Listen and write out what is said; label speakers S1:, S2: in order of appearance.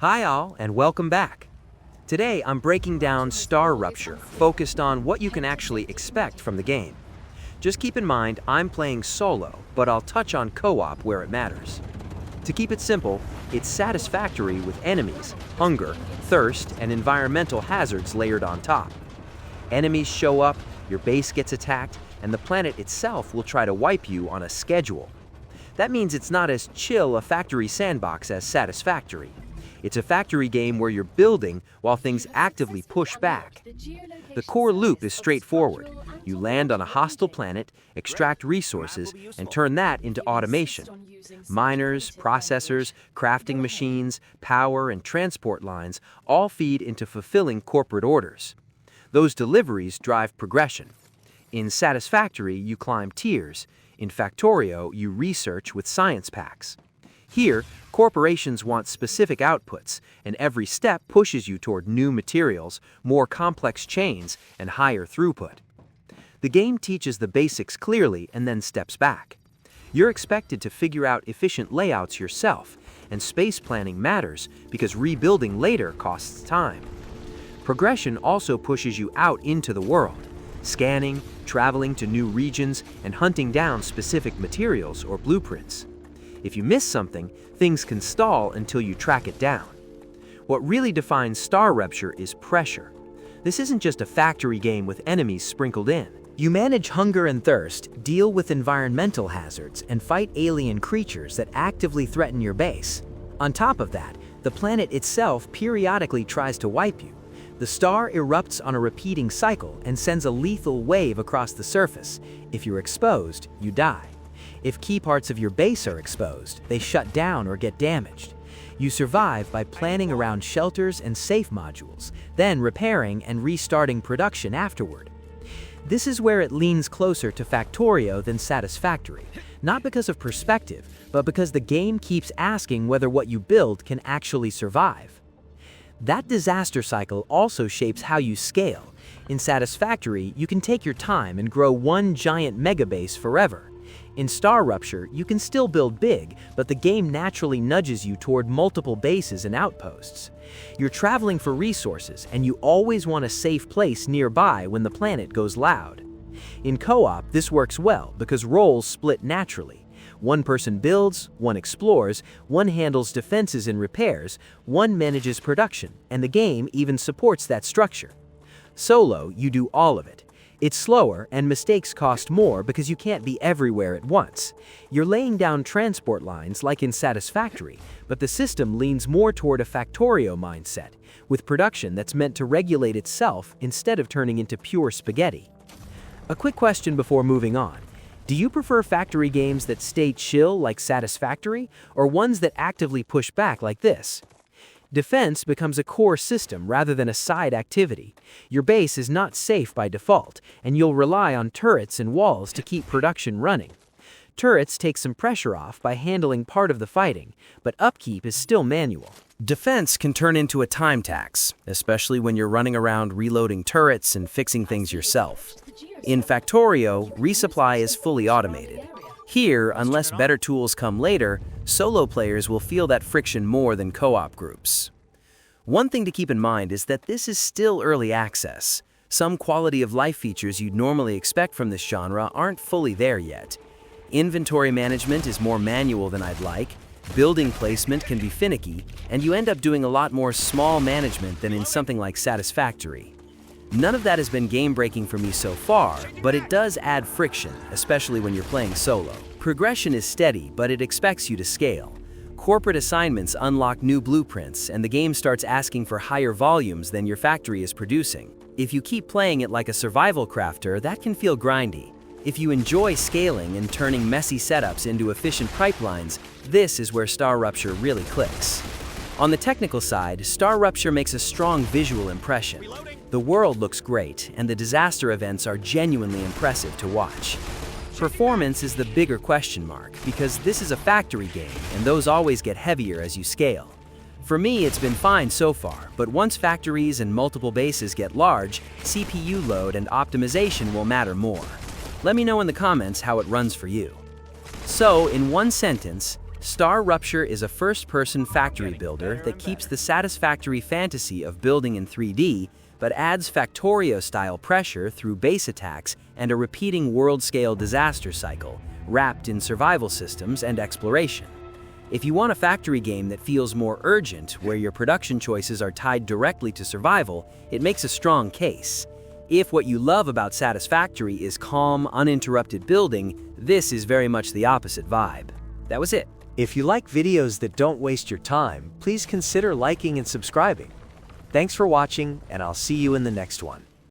S1: Hi all, and welcome back. Today I'm breaking down Star Rupture, focused on what you can actually expect from the game. Just keep in mind I'm playing solo, but I'll touch on co-op where it matters. To keep it simple, it's Satisfactory with enemies, hunger, thirst, and environmental hazards layered on top. Enemies show up, your base gets attacked, and the planet itself will try to wipe you on a schedule. That means it's not as chill a factory sandbox as Satisfactory. It's a factory game where you're building while things actively push back. The core loop is straightforward. You land on a hostile planet, extract resources, and turn that into automation. Miners, processors, crafting machines, power, and transport lines all feed into fulfilling corporate orders. Those deliveries drive progression. In Satisfactory, you climb tiers. In Factorio, you research with science packs. Here, corporations want specific outputs, and every step pushes you toward new materials, more complex chains, and higher throughput. The game teaches the basics clearly and then steps back. You're expected to figure out efficient layouts yourself, and space planning matters because rebuilding later costs time. Progression also pushes you out into the world, scanning, traveling to new regions, and hunting down specific materials or blueprints. If you miss something, things can stall until you track it down. What really defines Star Rupture is pressure. This isn't just a factory game with enemies sprinkled in. You manage hunger and thirst, deal with environmental hazards, and fight alien creatures that actively threaten your base. On top of that, the planet itself periodically tries to wipe you. The star erupts on a repeating cycle and sends a lethal wave across the surface. If you're exposed, you die. If key parts of your base are exposed, they shut down or get damaged. You survive by planning around shelters and safe modules, then repairing and restarting production afterward. This is where it leans closer to Factorio than Satisfactory, not because of perspective, but because the game keeps asking whether what you build can actually survive. That disaster cycle also shapes how you scale. In Satisfactory, you can take your time and grow one giant megabase forever. In Star Rupture, you can still build big, but the game naturally nudges you toward multiple bases and outposts. You're traveling for resources, and you always want a safe place nearby when the planet goes loud. In co-op, this works well because roles split naturally. One person builds, one explores, one handles defenses and repairs, one manages production, and the game even supports that structure. Solo, you do all of it. It's slower, and mistakes cost more because you can't be everywhere at once. You're laying down transport lines like in Satisfactory, but the system leans more toward a Factorio mindset, with production that's meant to regulate itself instead of turning into pure spaghetti. A quick question before moving on. Do you prefer factory games that stay chill like Satisfactory, or ones that actively push back like this? Defense becomes a core system rather than a side activity. Your base is not safe by default, and you'll rely on turrets and walls to keep production running. Turrets take some pressure off by handling part of the fighting, but upkeep is still manual. Defense can turn into a time tax, especially when you're running around reloading turrets and fixing things yourself. In Factorio, resupply is fully automated. Here, unless better tools come later, solo players will feel that friction more than co-op groups. One thing to keep in mind is that this is still early access. Some quality of life features you'd normally expect from this genre aren't fully there yet. Inventory management is more manual than I'd like, building placement can be finicky, and you end up doing a lot more small management than in something like Satisfactory. None of that has been game-breaking for me so far, but it does add friction, especially when you're playing solo. Progression is steady, but it expects you to scale. Corporate assignments unlock new blueprints, and the game starts asking for higher volumes than your factory is producing. If you keep playing it like a survival crafter, that can feel grindy. If you enjoy scaling and turning messy setups into efficient pipelines, this is where Star Rupture really clicks. On the technical side, Star Rupture makes a strong visual impression. The world looks great, and the disaster events are genuinely impressive to watch. Performance is the bigger question mark, because this is a factory game, and those always get heavier as you scale. For me, it's been fine so far, but once factories and multiple bases get large, CPU load and optimization will matter more. Let me know in the comments how it runs for you. So, in one sentence, Star Rupture is a first-person factory builder that keeps the satisfactory fantasy of building in 3D, but adds Factorio-style pressure through base attacks and a repeating world-scale disaster cycle, wrapped in survival systems and exploration. If you want a factory game that feels more urgent, where your production choices are tied directly to survival, it makes a strong case. If what you love about Satisfactory is calm, uninterrupted building, this is very much the opposite vibe. That was it.
S2: If you like videos that don't waste your time, please consider liking and subscribing. Thanks for watching, and I'll see you in the next one.